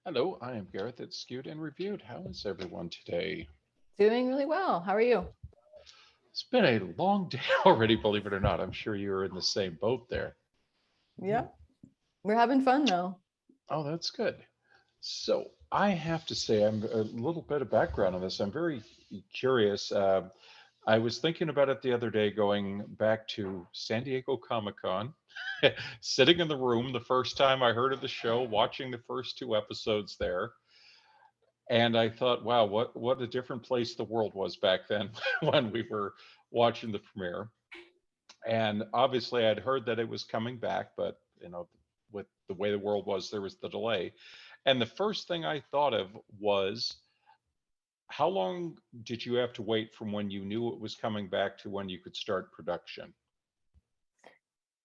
Hello, I am Gareth at Skewed and Reviewed. How is everyone today? Doing really well. How are you? It's been a long day already, believe it or not. I'm sure you're in the same boat there. Yeah, we're having fun though. Oh, that's good. So, I have to say, I'm a little bit of background on this. I'm very curious. I was thinking about it the other day, going back to San Diego Comic Con, sitting in the room the first time I heard of the show, watching the first two episodes there. And I thought, wow, what a different place the world was back then when we were watching the premiere. And obviously, I'd heard that it was coming back, but with the way the world was, there was the delay. And the first thing I thought of was, how long did you have to wait from when you knew it was coming back to when you could start production?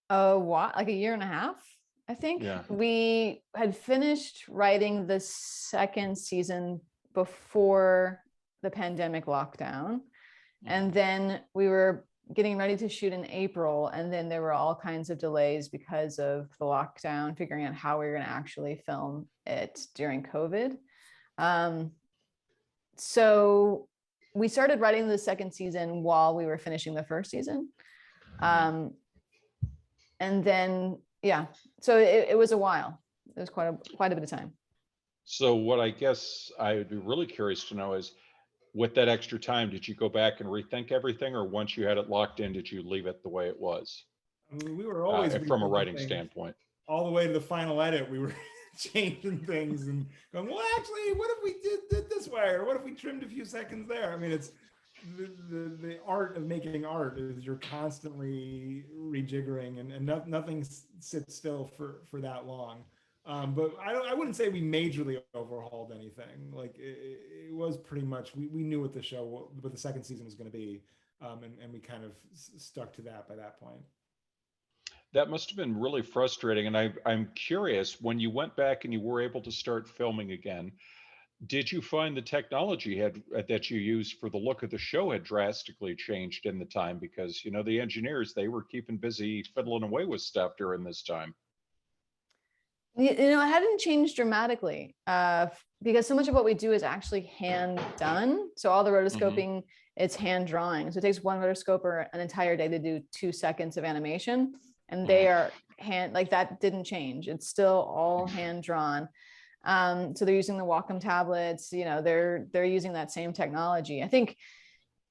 What, like a year and a half, I think. Yeah. We had finished writing the second season before the pandemic lockdown. And then we were getting ready to shoot in April. And then there were all kinds of delays because of the lockdown, figuring out how we were going to actually film it during COVID. Um, so we started writing the second season while we were finishing the first season. Um, and then, yeah, so it was a while. It was quite a bit of time. So, what I guess I would be really curious to know is, with that extra time, did you go back and rethink everything, or once you had it locked in, did you leave it the way it was I mean, we were always from a rethinking writing things standpoint? all the way to the final edit. We were changing things and going, well, actually, what if we did this way, or what if we trimmed a few seconds there? I mean, it's the art of making art is you're constantly rejiggering, and nothing sits still for that long. But I wouldn't say we majorly overhauled anything. Like it was pretty much we knew what the show, what the second season was going to be, and we kind of stuck to that by that point. That must have been really frustrating. And I'm curious, when you went back and you were able to start filming again, did you find the technology that you used for the look of the show had drastically changed in the time? Because the engineers, they were keeping busy fiddling away with stuff during this time. It hadn't changed dramatically because so much of what we do is actually hand done. So all the Hmm. rotoscoping, it's hand drawing. So it takes one rotoscoper an entire day to do 2 seconds of animation, and they Hmm. are hand, like, that didn't change. It's still all hand drawn. So they're using the Wacom tablets. They're using that same technology. I think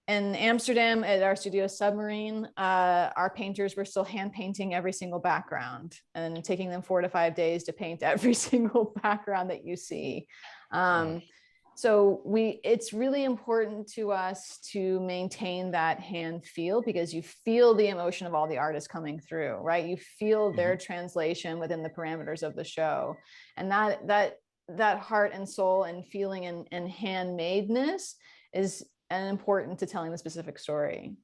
in Amsterdam at our studio Submarine, our painters were still hand painting every single background and taking them 4 to 5 days to paint every single background that you see. Wow. So it's really important to us to maintain that hand feel, because you feel the emotion of all the artists coming through, right? You feel their Hmm. translation within the parameters of the show, and that heart and soul and feeling and handmadeness is important to telling the specific story.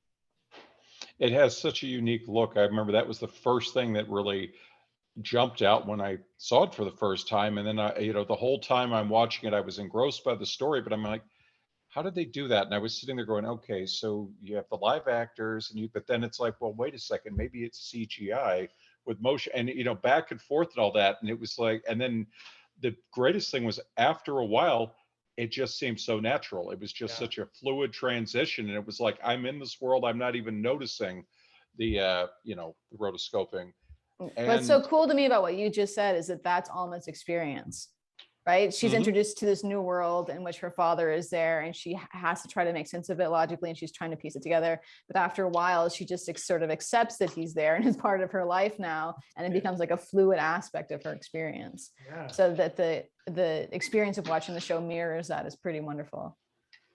It has such a unique look. I remember that was the first thing that really jumped out when I saw it for the first time. And then the whole time I'm watching it, I was engrossed by the story, but I'm like, how did they do that? And I was sitting there going, okay, so you have the live actors but then it's like, well, wait a second, maybe it's CGI with motion and, back and forth and all that. And it was like, and then the greatest thing was, after a while, it just seemed so natural. It was just Yeah. such a fluid transition. And it was like, I'm in this world. I'm not even noticing the rotoscoping. What's so And cool to me about what you just said is that that's Alma's experience, right? She's mhm, introduced to this new world in which her father is there, and she has to try to make sense of it logically, and she's trying to piece it together. But after a while, she just sort of accepts that he's there and is part of her life now, and it becomes like a fluid aspect of her experience. Yeah. So that the experience of watching the show mirrors that is pretty wonderful.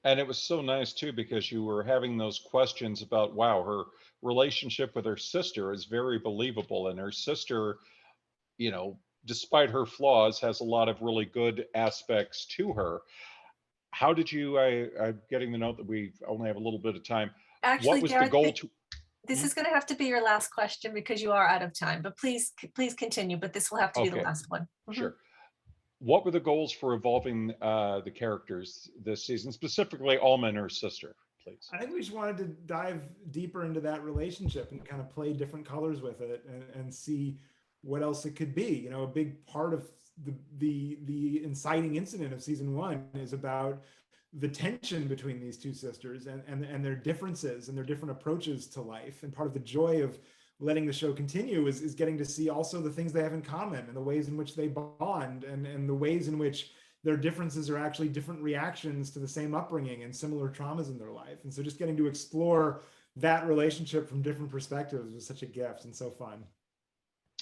and it was so nice too, because you were having those questions about, wow, her relationship with her sister is very believable, and her sister, despite her flaws, has a lot of really good aspects to her. How did you? I'm getting the note that we only have a little bit of time. What Actually, was the Garrett, goal to? this Mhm. is going to have to be your last question because you are out of time. But please continue. But this will have to be the Okay, last one. Mhm. sure. What were the goals for evolving the characters this season, specifically Alma and her sister, please? I think we just wanted to dive deeper into that relationship and kind of play different colors with it and see what else it could be. A big part of the inciting incident of season 1 is about the tension between these two sisters and their differences and their different approaches to life. And part of the joy of letting the show continue is getting to see also the things they have in common and the ways in which they bond and the ways in which their differences are actually different reactions to the same upbringing and similar traumas in their life. And so just getting to explore that relationship from different perspectives was such a gift and so fun.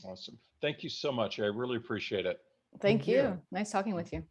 Awesome. Thank you so much. I really appreciate it. Thank Thank you. you. Nice talking with you.